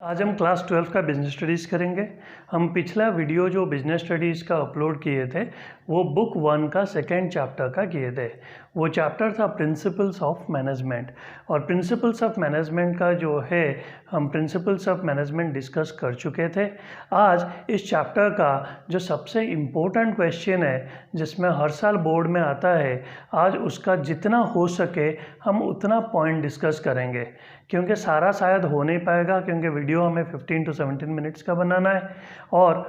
आज हम क्लास 12 का बिजनेस स्टडीज़ करेंगे। हम पिछला वीडियो जो बिजनेस स्टडीज़ का अपलोड किए थे वो बुक 1 का सेकेंड चैप्टर का किए थे। वो चैप्टर था प्रिंसिपल्स ऑफ मैनेजमेंट, और प्रिंसिपल्स ऑफ मैनेजमेंट का जो है हम प्रिंसिपल्स ऑफ मैनेजमेंट डिस्कस कर चुके थे। आज इस चैप्टर का जो सबसे इम्पोर्टेंट क्वेश्चन है जिसमें हर साल बोर्ड में आता है, आज उसका जितना हो सके हम उतना पॉइंट डिस्कस करेंगे, क्योंकि सारा शायद हो नहीं पाएगा क्योंकि वीडियो हमें 15 to 17 मिनट्स का बनाना है और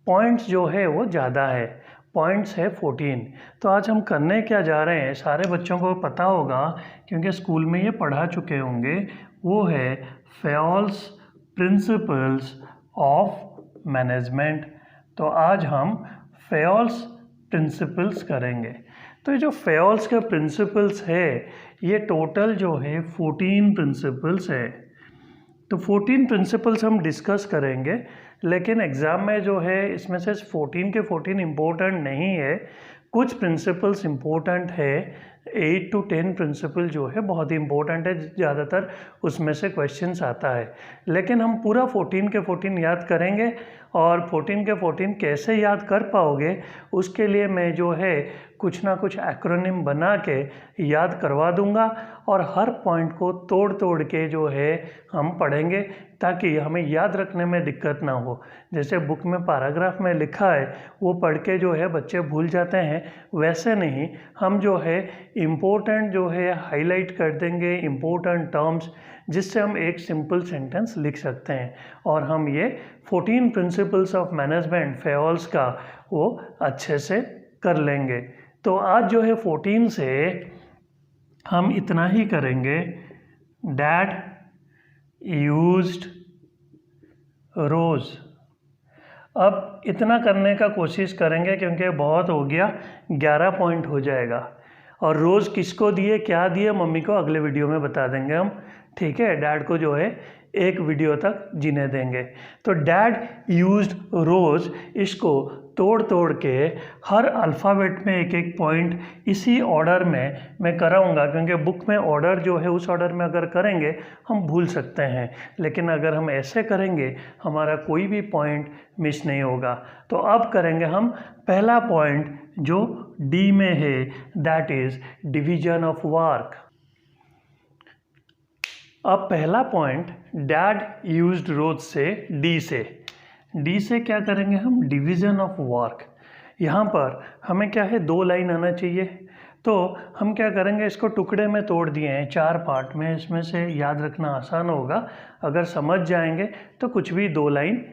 पॉइंट्स जो है वो ज़्यादा है, पॉइंट्स है 14। तो आज हम करने क्या जा रहे हैं, सारे बच्चों को पता होगा क्योंकि स्कूल में ये पढ़ा चुके होंगे, वो है फेयोल्स प्रिंसिपल्स ऑफ मैनेजमेंट। तो आज हम फेयोल्स प्रिंसिपल्स करेंगे। तो ये जो फेयोल्स के प्रिंसिपल्स है ये टोटल जो है 14 प्रिंसिपल्स है। तो 14 प्रिंसिपल्स हम डिस्कस करेंगे, लेकिन एग्ज़ाम में जो है इसमें से 14 के 14 इम्पोर्टेंट नहीं है, कुछ प्रिंसिपल्स इम्पोर्टेंट है। 8 to 10 प्रिंसिपल जो है बहुत ही इम्पोर्टेंट है, ज़्यादातर उसमें से क्वेश्चंस आता है, लेकिन हम पूरा 14 के 14 याद करेंगे। और 14 के 14 कैसे याद कर पाओगे उसके लिए मैं जो है कुछ ना कुछ एक्रोनिम बना के याद करवा दूंगा, और हर पॉइंट को तोड़ तोड़ के जो है हम पढ़ेंगे ताकि हमें याद रखने में दिक्कत ना हो। जैसे बुक में पैराग्राफ में लिखा है वो पढ़ के जो है बच्चे भूल जाते हैं, वैसे नहीं, हम जो है इम्पोर्टेंट जो है हाईलाइट कर देंगे इम्पोर्टेंट टर्म्स, जिससे हम एक सिंपल सेंटेंस लिख सकते हैं, और हम ये 14 प्रिंसिपल्स ऑफ मैनेजमेंट फेयोल्स का वो अच्छे से कर लेंगे। तो आज जो है 14 से हम इतना ही करेंगे। डैड यूज्ड रोज। अब इतना करने का कोशिश करेंगे क्योंकि बहुत हो गया, 11 पॉइंट हो जाएगा, और रोज़ किसको दिए क्या दिए मम्मी को अगले वीडियो में बता देंगे हम, ठीक है। डैड को जो है एक वीडियो तक जीने देंगे। तो डैड यूज्ड रोज, इसको तोड़ तोड़ के हर अल्फ़ाबेट में एक एक पॉइंट इसी ऑर्डर में मैं कराऊंगा, क्योंकि बुक में ऑर्डर जो है उस ऑर्डर में अगर करेंगे हम भूल सकते हैं, लेकिन अगर हम ऐसे करेंगे हमारा कोई भी पॉइंट मिस नहीं होगा। तो अब करेंगे हम पहला पॉइंट जो डी में है, that is division of work. अब पहला पॉइंट डैड यूज्ड रोज से डी से क्या करेंगे हम, डिवीज़न ऑफ वर्क। यहाँ पर हमें क्या है, 2 लाइन आना चाहिए, तो हम क्या करेंगे, इसको टुकड़े में तोड़ दिए हैं 4 पार्ट में, इसमें से याद रखना आसान होगा, अगर समझ जाएंगे तो कुछ भी 2 लाइन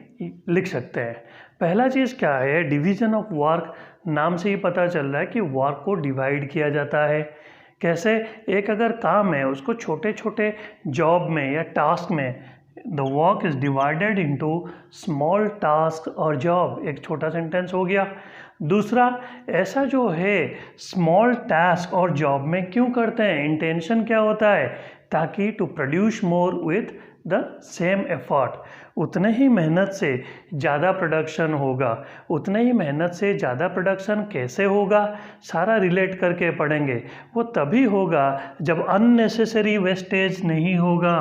लिख सकते हैं। पहला चीज़ क्या है, डिवीज़न ऑफ वर्क, नाम से ही पता चल रहा है कि वर्क को डिवाइड किया जाता है। कैसे, एक अगर काम है उसको छोटे छोटे जॉब में या टास्क में, the work is divided into small task और जॉब, एक छोटा सेंटेंस हो गया। दूसरा, ऐसा जो है स्मॉल टास्क और जॉब में क्यों करते हैं, इंटेंशन क्या होता है, ताकि to produce more with the same effort, उतने ही मेहनत से ज़्यादा प्रोडक्शन होगा। उतने ही मेहनत से ज़्यादा प्रोडक्शन कैसे होगा, सारा रिलेट करके पढ़ेंगे। वो तभी होगा जब अननेसेसरी वेस्टेज नहीं होगा।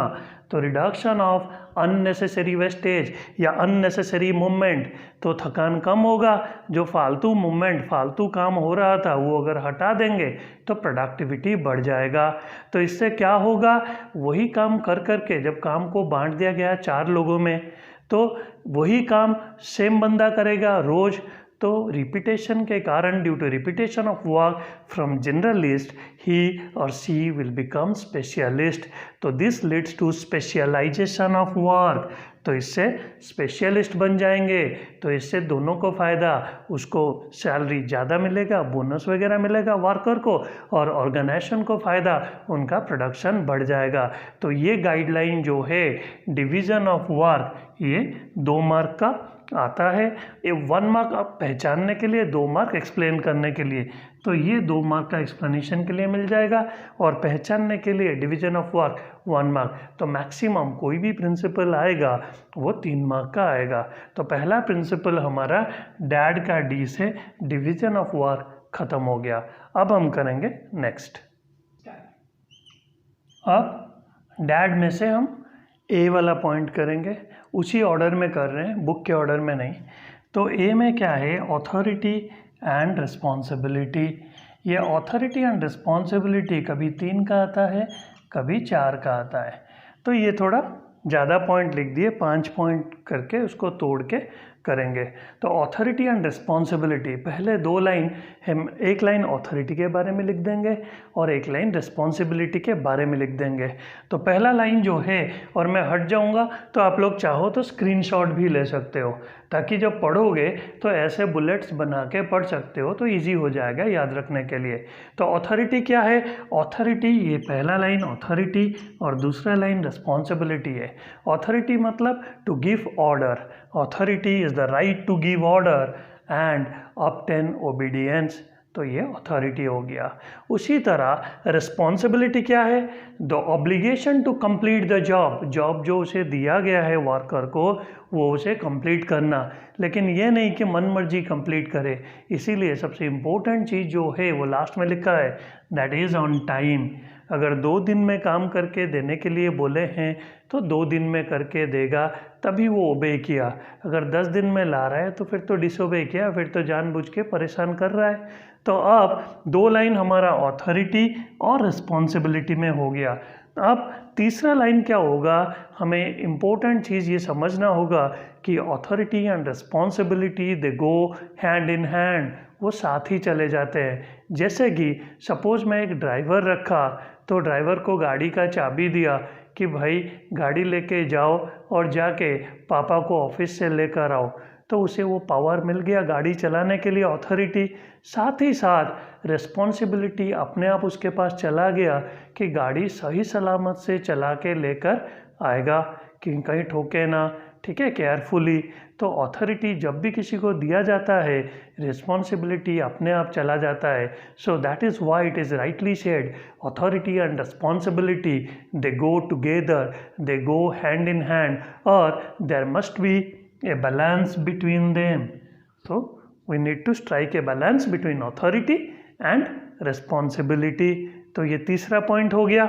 तो रिडक्शन ऑफ अननेसेसरी वेस्टेज या अननेसेसरी मूवमेंट, तो थकान कम होगा। जो फालतू मूवमेंट फालतू काम हो रहा था वो अगर हटा देंगे तो प्रोडक्टिविटी बढ़ जाएगा। तो इससे क्या होगा, वही काम कर करके जब काम को बांट दिया गया 4 लोगों में, तो वही काम सेम बंदा करेगा रोज, तो रिपीटेशन के कारण, due to repetition of work from generalist, he और सी विल बिकम स्पेशलिस्ट। तो this leads to specialization of work, तो इससे स्पेशलिस्ट बन जाएंगे। तो इससे दोनों को फ़ायदा, उसको सैलरी ज़्यादा मिलेगा, बोनस वगैरह मिलेगा वर्कर को, और ऑर्गेनाइजेशन को फ़ायदा, उनका प्रोडक्शन बढ़ जाएगा। तो ये गाइडलाइन जो है डिवीज़न ऑफ वर्क, ये 2 मार्क का आता है। ये 1 मार्क आप पहचानने के लिए, 2 मार्क एक्सप्लेन करने के लिए, तो ये 2 मार्क का एक्सप्लेनेशन के लिए मिल जाएगा, और पहचानने के लिए डिवीज़न ऑफ वर्क 1 मार्क। तो मैक्सिमम कोई भी प्रिंसिपल आएगा वो 3 मार्क का आएगा। तो पहला प्रिंसिपल हमारा डैड का डी से डिवीज़न ऑफ वर्क ख़त्म हो गया। अब हम करेंगे नेक्स्ट। अब डैड में से हम ए वाला पॉइंट करेंगे, उसी ऑर्डर में कर रहे हैं, बुक के ऑर्डर में नहीं। तो ए में क्या है, ऑथोरिटी एंड रिस्पॉन्सिबिलिटी। ये ऑथोरिटी एंड रिस्पॉन्सिबिलिटी कभी 3 का आता है, कभी 4 का आता है। तो ये थोड़ा ज़्यादा पॉइंट लिख दिए, 5 पॉइंट करके उसको तोड़ के करेंगे। तो ऑथोरिटी एंड रिस्पॉन्सिबिलिटी, पहले 2 लाइन हम, 1 लाइन ऑथोरिटी के बारे में लिख देंगे और 1 लाइन रिस्पॉन्सिबिलिटी के बारे में लिख देंगे। तो पहला लाइन जो है, और मैं हट जाऊंगा तो आप लोग चाहो तो स्क्रीनशॉट भी ले सकते हो, ताकि जब पढ़ोगे तो ऐसे बुलेट्स बना के पढ़ सकते हो, तो इजी हो जाएगा याद रखने के लिए। तो ऑथोरिटी क्या है, ऑथोरिटी, ये पहला लाइन ऑथोरिटी और दूसरा लाइन रिस्पॉन्सिबिलिटी है। ऑथोरिटी मतलब to give order, authority is the right to give order and obtain obedience, तो ये ऑथोरिटी हो गया। उसी तरह रिस्पॉन्सिबिलिटी क्या है, the obligation to complete the job, job जो उसे दिया गया है वर्कर को, वो उसे कंप्लीट करना, लेकिन ये नहीं कि मन मर्जी कंप्लीट करे। इसीलिए सबसे इम्पोर्टेंट चीज़ जो है वो लास्ट में लिखा है, दैट इज़ ऑन टाइम। अगर 2 दिन में काम करके देने के लिए बोले हैं तो 2 दिन में करके देगा, तभी वो ओबे किया। अगर 10 दिन में ला रहा है तो फिर तो डिसोबे किया, फिर तो जानबूझ के परेशान कर रहा है। तो अब 2 लाइन हमारा ऑथोरिटी और रिस्पॉन्सिबिलिटी में हो गया। अब तीसरा लाइन क्या होगा, हमें इम्पोर्टेंट चीज़ ये समझना होगा कि authority and responsibility they go hand in hand, वो साथ ही चले जाते हैं। जैसे कि सपोज़ मैं एक ड्राइवर रखा, तो ड्राइवर को गाड़ी का चाबी दिया कि भाई गाड़ी लेके जाओ और जाके पापा को ऑफिस से लेकर आओ, तो उसे वो पावर मिल गया गाड़ी चलाने के लिए, ऑथोरिटी। साथ ही साथ रिस्पॉन्सिबिलिटी अपने आप उसके पास चला गया कि गाड़ी सही सलामत से चला के लेकर आएगा, कि कहीं ठोके ना, ठीक है, केयरफुली। तो ऑथोरिटी जब भी किसी को दिया जाता है, रिस्पॉन्सिबिलिटी अपने आप चला जाता है। So that is why it is rightly said, authority and responsibility they go together, they go hand in hand, और there must be a balance between them. So we need to strike a balance between authority and responsibility. तो ये तीसरा point हो गया।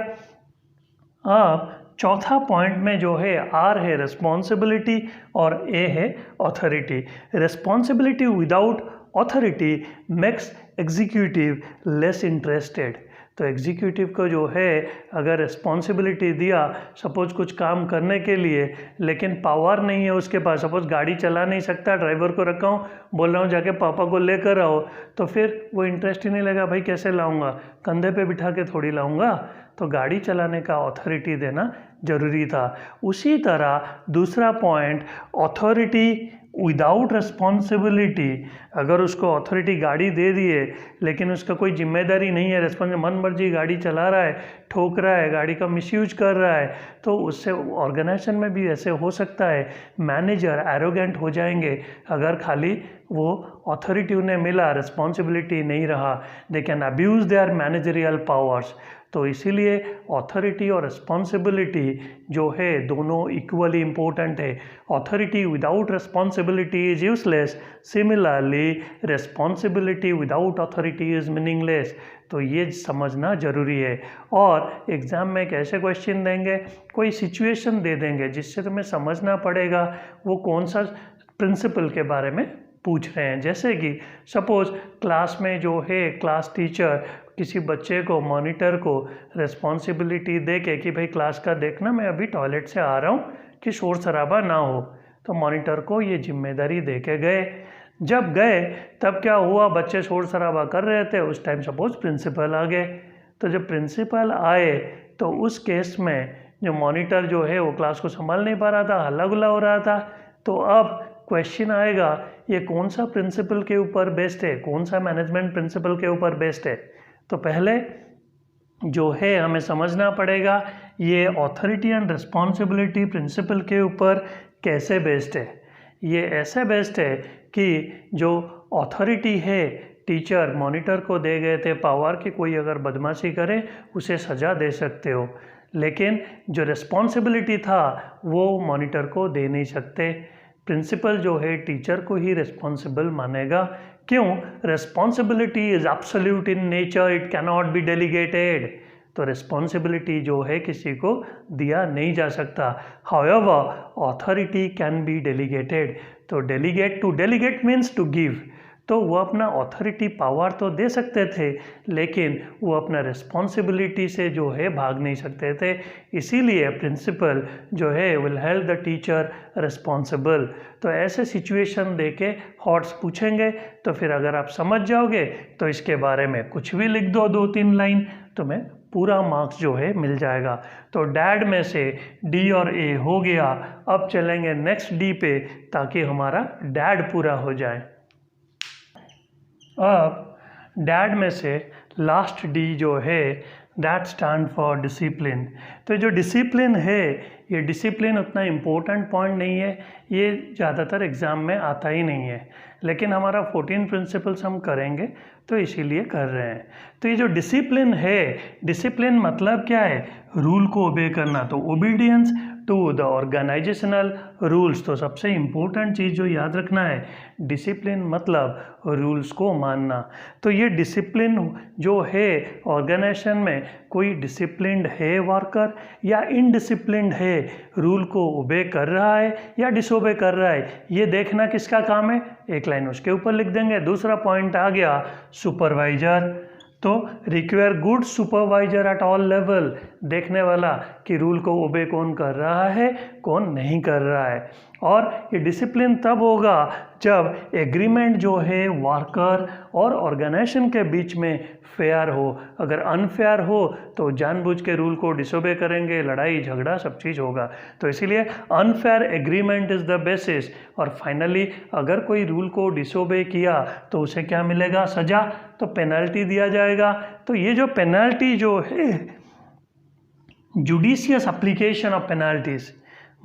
अब चौथा point में जो है, आर है रिस्पॉन्सिबिलिटी और ए है authority. Responsibility without authority makes executive less interested. तो एग्जीक्यूटिव को जो है अगर रिस्पॉन्सिबिलिटी दिया, सपोज कुछ काम करने के लिए, लेकिन पावर नहीं है उसके पास, सपोज गाड़ी चला नहीं सकता, ड्राइवर को रखा हूँ, बोल रहा हूँ जाके पापा को लेकर आओ, तो फिर वो इंटरेस्ट ही नहीं लगा, भाई कैसे लाऊंगा, कंधे पे बिठा के थोड़ी लाऊंगा। तो गाड़ी चलाने का ऑथोरिटी देना जरूरी था। उसी तरह दूसरा पॉइंट, ऑथोरिटी विदाउट रिस्पॉन्सिबिलिटी, अगर उसको ऑथोरिटी गाड़ी दे दिए लेकिन उसका कोई जिम्मेदारी नहीं है, मन मर्जी गाड़ी चला रहा है, ठोक रहा है, गाड़ी का मिसयूज कर रहा है, तो उससे ऑर्गेनाइजेशन में भी ऐसे हो सकता है, मैनेजर एरोगेंट हो जाएंगे अगर खाली वो ऑथोरिटी उन्हें मिला, रिस्पॉन्सिबिलिटी नहीं रहा, they can abuse their managerial powers. तो इसीलिए ऑथोरिटी और रिस्पॉन्सिबिलिटी जो है दोनों इक्वली इम्पोर्टेंट है। Authority without responsibility is useless, similarly responsibility without authority is meaningless. तो ये समझना जरूरी है। और एग्ज़ाम में एक ऐसे क्वेश्चन देंगे, कोई सिचुएशन दे देंगे जिससे तुम्हें समझना पड़ेगा वो कौन सा प्रिंसिपल के बारे में पूछ रहे हैं। जैसे कि सपोज क्लास में जो है क्लास टीचर किसी बच्चे को, मॉनिटर को रिस्पॉन्सिबिलिटी दे के कि भाई क्लास का देखना, मैं अभी टॉयलेट से आ रहा हूँ कि शोर शराबा ना हो, तो मॉनिटर को ये जिम्मेदारी दे के गए। जब गए तब क्या हुआ, बच्चे शोर शराबा कर रहे थे, उस टाइम सपोज प्रिंसिपल आ गए। तो जब प्रिंसिपल आए तो उस केस में जो मॉनिटर जो है वो क्लास को संभाल नहीं पा रहा था, हल्ला गुल्ला हो रहा था। तो अब क्वेश्चन आएगा, ये कौन सा प्रिंसिपल के ऊपर बेस्ड है, कौन सा मैनेजमेंट प्रिंसिपल के ऊपर बेस्ड है। तो पहले जो है हमें समझना पड़ेगा ये ऑथोरिटी एंड रिस्पॉन्सिबिलिटी प्रिंसिपल के ऊपर कैसे बेस्ड है। ये ऐसे बेस्ड है कि जो ऑथोरिटी है, टीचर मॉनिटर को दे गए थे पावर कि कोई अगर बदमाशी करे उसे सज़ा दे सकते हो, लेकिन जो रिस्पॉन्सिबिलिटी था वो मॉनिटर को दे नहीं सकते। प्रिंसिपल जो है टीचर को ही रिस्पॉन्सिबल मानेगा। क्यों? Responsibility is absolute in nature, it cannot be delegated. तो रिस्पॉन्सिबिलिटी जो है किसी को दिया नहीं जा सकता। However authority can be delegated, तो डेलीगेट मीन्स टू गिव, तो वो अपना ऑथोरिटी पावर तो दे सकते थे लेकिन वो अपना रिस्पॉन्सिबिलिटी से जो है भाग नहीं सकते थे। इसीलिए प्रिंसिपल जो है will held the teacher responsible. तो ऐसे सिचुएशन देके हॉट्स पूछेंगे तो फिर अगर आप समझ जाओगे तो इसके बारे में कुछ भी लिख दो 2-3 लाइन, तुम्हें पूरा मार्क्स जो है मिल जाएगा। तो डैड में से डी और ए हो गया। अब चलेंगे नेक्स्ट डी पे ताकि हमारा डैड पूरा हो जाए। अब डैड में से लास्ट डी जो है दैट स्टैंड फॉर डिसिप्लिन। तो जो डिसिप्लिन है ये डिसिप्लिन उतना इम्पोर्टेंट पॉइंट नहीं है, ये ज़्यादातर एग्ज़ाम में आता ही नहीं है, लेकिन हमारा 14 प्रिंसिपल्स हम करेंगे तो इसीलिए कर रहे हैं। तो ये जो डिसिप्लिन है, डिसिप्लिन मतलब क्या है? रूल को ओबे करना, तो obedience to the organisational rules. तो सबसे इम्पोर्टेंट चीज़ जो याद रखना है, डिसिप्लिन मतलब रूल्स को मानना। तो ये डिसिप्लिन जो है ऑर्गेनाइजेशन में, कोई डिसिप्लिन्ड है वर्कर या इनडिसिप्लिन्ड है, रूल को ओबे कर रहा है या डिसोबे कर रहा है, ये देखना किसका काम है? एक लाइन उसके ऊपर लिख देंगे। दूसरा पॉइंट आ गया सुपरवाइजर, तो require good supervisor at all level, देखने वाला कि रूल को ओबे कौन कर रहा है कौन नहीं कर रहा है। और ये डिसिप्लिन तब होगा जब एग्रीमेंट जो है वर्कर और ऑर्गेनाइजेशन के बीच में फेयर हो। अगर अनफेयर हो तो जानबूझ के रूल को डिसोबे करेंगे, लड़ाई झगड़ा सब चीज़ होगा। तो इसीलिए unfair agreement is the basis. और फाइनली अगर कोई रूल को डिसोबे किया तो उसे क्या मिलेगा? सज़ा, तो पेनल्टी दिया जाएगा। तो ये जो पेनल्टी जो है, जुडिशियस एप्लीकेशन ऑफ पेनल्टीज,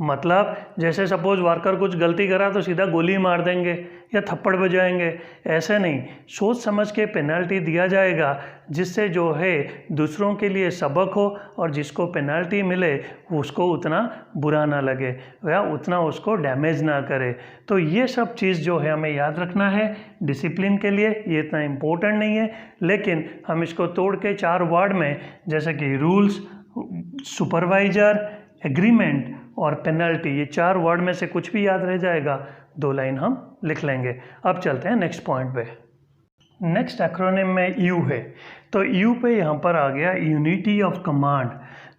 मतलब जैसे सपोज वर्कर कुछ गलती करा तो सीधा गोली मार देंगे या थप्पड़ बजाएंगे, ऐसे नहीं, सोच समझ के पेनल्टी दिया जाएगा जिससे जो है दूसरों के लिए सबक हो और जिसको पेनल्टी मिले उसको उतना बुरा ना लगे या उतना उसको डैमेज ना करे। तो ये सब चीज़ जो है हमें याद रखना है डिसिप्लिन के लिए। ये इतना इम्पोर्टेंट नहीं है, लेकिन हम इसको तोड़ के 4 वर्ड में, जैसे कि रूल्स, सुपरवाइजर, एग्रीमेंट और पेनल्टी, ये 4 वर्ड में से कुछ भी याद रह जाएगा 2 लाइन हम लिख लेंगे। अब चलते हैं नेक्स्ट पॉइंट पे। नेक्स्ट एक्रोनिम में यू है, तो यू पे यहाँ पर आ गया यूनिटी ऑफ कमांड।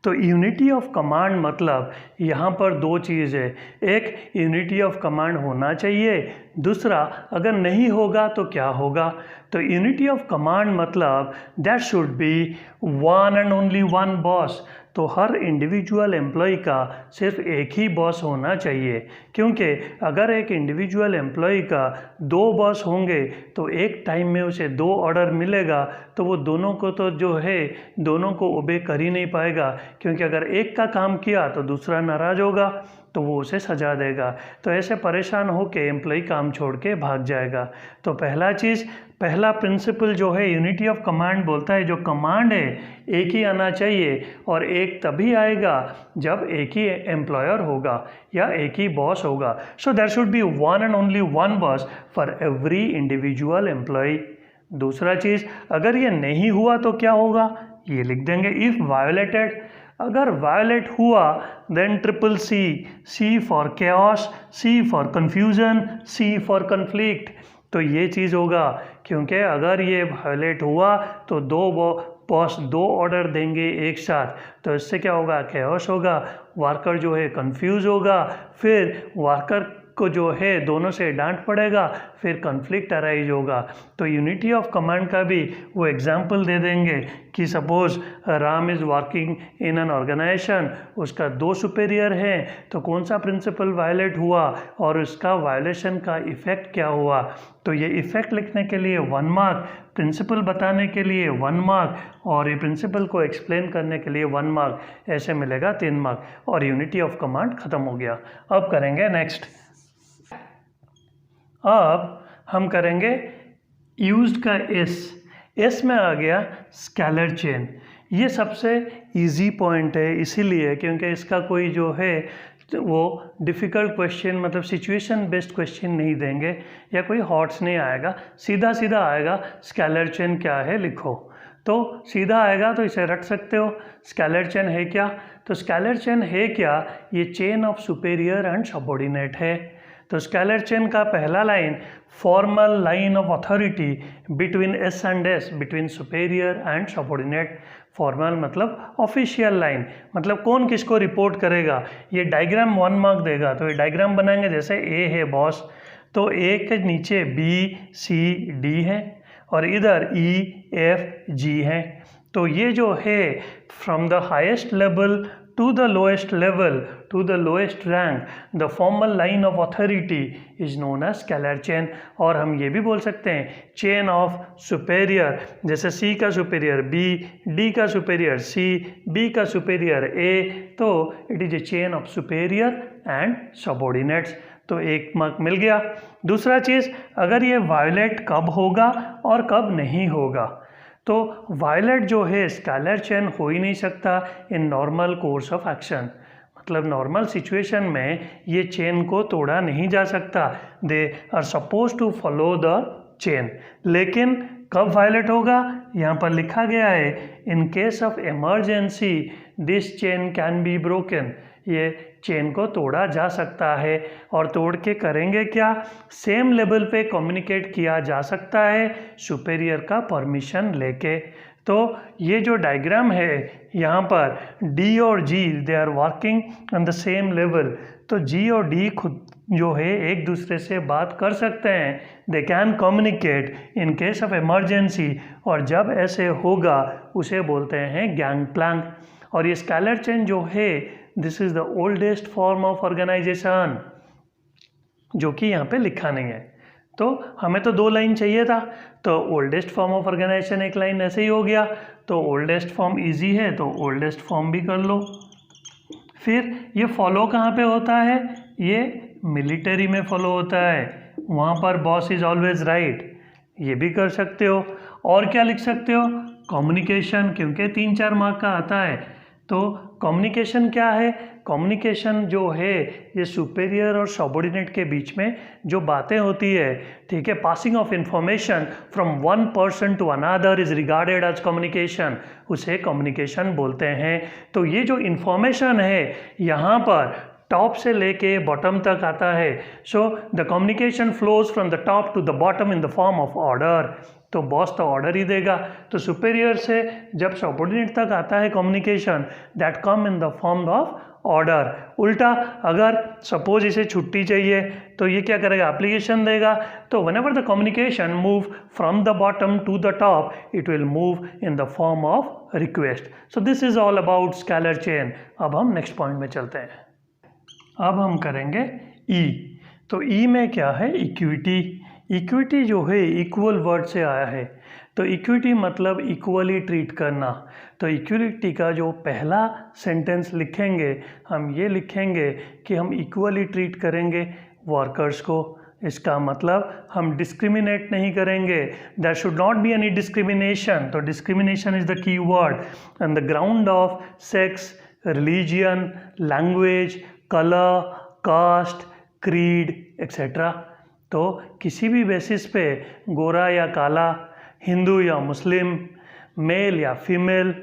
तो यूनिटी ऑफ कमांड मतलब यहाँ पर 2 चीज़ है, एक यूनिटी ऑफ कमांड होना चाहिए, दूसरा अगर नहीं होगा तो क्या होगा। तो यूनिटी ऑफ कमांड मतलब that should be one and only one boss. तो हर इंडिविजुअल एम्प्लॉय का सिर्फ एक ही बॉस होना चाहिए, क्योंकि अगर एक इंडिविजुअल एम्प्लॉय का 2 बॉस होंगे तो एक टाइम में उसे 2 ऑर्डर मिलेगा, तो वो दोनों को तो जो है दोनों को ओबे कर ही नहीं पाएगा, क्योंकि अगर एक का काम किया तो दूसरा नाराज़ होगा तो वो उसे सजा देगा। तो ऐसे परेशान होकर एम्प्लॉय काम छोड़ के भाग जाएगा। तो पहला प्रिंसिपल जो है यूनिटी ऑफ कमांड बोलता है जो कमांड है एक ही आना चाहिए, और एक तभी आएगा जब एक ही एम्प्लॉयर होगा या एक ही बॉस होगा। So there should be one and only one boss for every individual employee. दूसरा चीज़, अगर ये नहीं हुआ तो क्या होगा, ये लिख देंगे इफ़ वायोलेटेड। अगर वायोलेट हुआ then triple C, C for chaos, C for confusion, C for conflict. तो ये चीज़ होगा, क्योंकि अगर ये वायोलेट हुआ तो 2 बॉस 2 ऑर्डर देंगे एक साथ, तो इससे क्या होगा, केओस होगा, वर्कर जो है कंफ्यूज होगा, फिर वर्कर को जो है दोनों से डांट पड़ेगा, फिर कन्फ्लिक्ट अराइज होगा। तो यूनिटी ऑफ कमांड का भी वो एग्जाम्पल दे देंगे कि suppose Ram is working in an organisation, उसका 2 सुपेरियर हैं, तो कौन सा प्रिंसिपल वायलेट हुआ और उसका वायलेशन का इफ़ेक्ट क्या हुआ। तो ये इफ़ेक्ट लिखने के लिए 1 मार्क, प्रिंसिपल बताने के लिए 1 मार्क और ये प्रिंसिपल को एक्सप्लेन करने के लिए 1 मार्क, ऐसे मिलेगा 3 मार्क और यूनिटी ऑफ कमांड ख़त्म हो गया। अब करेंगे नेक्स्ट। अब हम करेंगे यूज्ड का एस में आ गया स्केलर चेन। ये सबसे इजी पॉइंट है इसीलिए क्योंकि इसका कोई जो है वो डिफ़िकल्ट क्वेश्चन मतलब सिचुएशन बेस्ड क्वेश्चन नहीं देंगे या कोई हॉट्स नहीं आएगा, सीधा सीधा आएगा स्केलर चेन क्या है लिखो। तो सीधा आएगा तो इसे रट सकते हो। स्केलर चेन है क्या? तो स्केलर चेन है क्या? ये chain of superior end subordinate है। तो स्केलर चेन का पहला line formal line of authority between S and S, between superior end subordinate. Formal मतलब ऑफिशियल लाइन, मतलब कौन किसको रिपोर्ट करेगा। ये डायग्राम 1 मार्क देगा, तो ये डायग्राम बनाएंगे। जैसे ए है बॉस, तो ए के नीचे बी सी डी है और इधर ई एफ जी है। तो ये जो है from the highest level to the lowest level, to the lowest rank, the formal line of authority is known as scalar chain। और हम ये भी बोल सकते हैं chain of superior, जैसे C का superior B, D का superior C, B का superior A, तो it is a chain of superior and subordinates। तो एक मार्क मिल गया। दूसरा चीज़, अगर ये वायलेट कब होगा और कब नहीं होगा, तो वायलेट जो है स्केलर चेन हो ही नहीं सकता in normal course of action, मतलब नॉर्मल सिचुएशन में ये चेन को तोड़ा नहीं जा सकता। They are suppose to follow the chain. लेकिन कब वायलेट होगा, यहाँ पर लिखा गया है in case of emergency this chain can be broken. ये चेन को तोड़ा जा सकता है। और तोड़ के करेंगे क्या? सेम लेवल पे कम्युनिकेट किया जा सकता है सुपेरियर का परमिशन लेके। तो ये जो डायग्राम है यहाँ पर डी और G they are working on the same level. तो जी और डी खुद जो है एक दूसरे से बात कर सकते हैं, they can communicate in case of emergency. और जब ऐसे होगा उसे बोलते हैं गैंग प्लैंक। और ये स्केलर चेन जो है this is the oldest form of organisation, जो कि यहाँ पे लिखा नहीं है। तो हमें तो 2 लाइन चाहिए था, तो ओल्डेस्ट फॉर्म ऑफ ऑर्गेनाइजेशन एक लाइन ऐसे ही हो गया। तो ओल्डेस्ट फॉर्म इजी है तो ओल्डेस्ट फॉर्म भी कर लो। फिर ये फॉलो कहाँ पे होता है? ये मिलिट्री में फॉलो होता है, वहाँ पर बॉस इज ऑलवेज राइट, ये भी कर सकते हो। और क्या लिख सकते हो? कम्युनिकेशन, क्योंकि 3-4 मार्क का आता है। तो कम्युनिकेशन क्या है? कम्युनिकेशन जो है ये सुपेरियर और सबऑर्डिनेट के बीच में जो बातें होती है, ठीक है, passing of information from one person to another is regarded as communication, उसे कम्युनिकेशन बोलते हैं। तो ये जो इंफॉर्मेशन है यहाँ पर टॉप से लेके बॉटम तक आता है। So the communication flows from the top to the bottom in the form of order. तो बॉस तो ऑर्डर ही देगा। तो सुपेरियर से जब सबऑर्डिनेट तक आता है communication, that come in the form of order. उल्टा अगर सपोज इसे छुट्टी चाहिए तो ये क्या करेगा? एप्लीकेशन देगा। तो whenever the communication move from the bottom to the top, it will move in the form of request. So this is all about scalar chain. अब हम नेक्स्ट पॉइंट में चलते हैं। अब हम करेंगे ई। तो ई में क्या है? इक्विटी। इक्विटी जो है इक्वल वर्ड से आया है। तो इक्विटी मतलब इक्वली ट्रीट करना। तो इक्विटी का जो पहला सेंटेंस लिखेंगे हम ये लिखेंगे कि हम इक्वली ट्रीट करेंगे वर्कर्स को। इसका मतलब हम डिस्क्रिमिनेट नहीं करेंगे। There should not be any discrimination. तो discrimination is the key word on the ground of sex, religion, language, colour, caste, creed etcetera. तो किसी भी बेसिस पे गोरा या काला, हिंदू या मुस्लिम, मेल या फीमेल,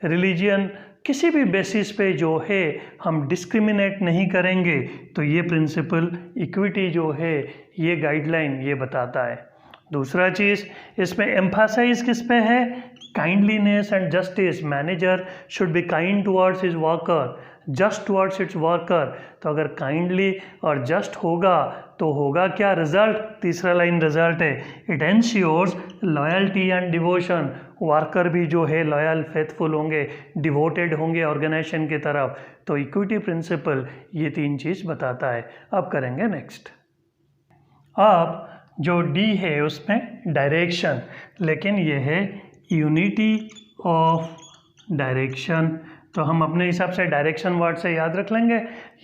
रिलीजियन, किसी भी बेसिस पे जो है हम डिस्क्रिमिनेट नहीं करेंगे। तो ये प्रिंसिपल इक्विटी जो है ये गाइडलाइन ये बताता है। दूसरा चीज़ इसमें एम्फासाइज किस पे है? Kindliness and justice. Manager should be kind towards his worker, just towards its worker. तो अगर काइंडली और जस्ट होगा तो होगा क्या? रिजल्ट। तीसरा लाइन रिजल्ट है। It ensures loyalty and devotion. Worker भी जो है लॉयल, फेथफुल होंगे, डिवोटेड होंगे ऑर्गेनाइजेशन की तरफ। तो इक्विटी प्रिंसिपल ये 3 चीज़ बताता है। अब करेंगे नेक्स्ट। अब जो डी है उसमें डायरेक्शन, लेकिन ये है यूनिटी ऑफ डायरेक्शन। तो हम अपने हिसाब से डायरेक्शन वर्ड से याद रख लेंगे।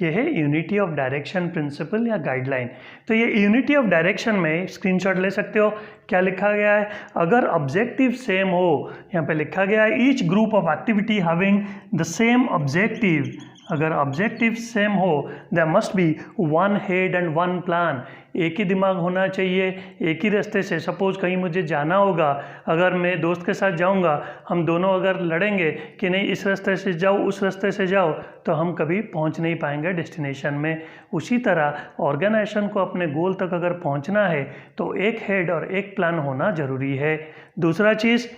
ये है यूनिटी ऑफ डायरेक्शन प्रिंसिपल या गाइडलाइन। तो ये यूनिटी ऑफ डायरेक्शन में स्क्रीनशॉट ले सकते हो। क्या लिखा गया है? अगर ऑब्जेक्टिव सेम हो, यहाँ पे लिखा गया है each group of activity having the same objective अगर ऑब्जेक्टिव सेम हो there must be one head and one plan. एक ही दिमाग होना चाहिए, एक ही रास्ते से। सपोज कहीं मुझे जाना होगा, अगर मैं दोस्त के साथ जाऊंगा, हम दोनों अगर लड़ेंगे कि नहीं इस रास्ते से जाओ उस रास्ते से जाओ, तो हम कभी पहुंच नहीं पाएंगे डेस्टिनेशन में। उसी तरह ऑर्गेनाइजेशन को अपने गोल तक अगर पहुंचना है तो एक हेड और एक प्लान होना ज़रूरी है। दूसरा चीज़,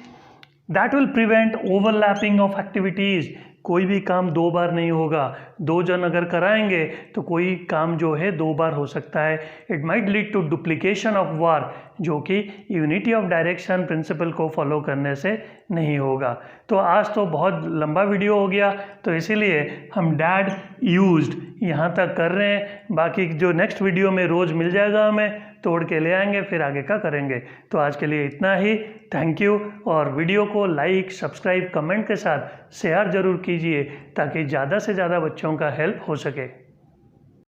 that will prevent overlapping of activities. कोई भी काम दो बार नहीं होगा। दो जन अगर कराएंगे तो कोई काम जो है दो बार हो सकता है। It might lead to duplication of work, जो कि यूनिटी ऑफ डायरेक्शन प्रिंसिपल को फॉलो करने से नहीं होगा। तो आज तो बहुत लंबा वीडियो हो गया, तो इसीलिए हम डैड यूज्ड यहाँ तक कर रहे हैं। बाकी जो नेक्स्ट वीडियो में रोज़ मिल जाएगा हमें, तोड़ के ले आएंगे, फिर आगे का करेंगे। तो आज के लिए इतना ही। Thank you. और वीडियो को लाइक, सब्सक्राइब, कमेंट के साथ शेयर ज़रूर कीजिए ताकि ज़्यादा से ज़्यादा बच्चों का हेल्प हो सके।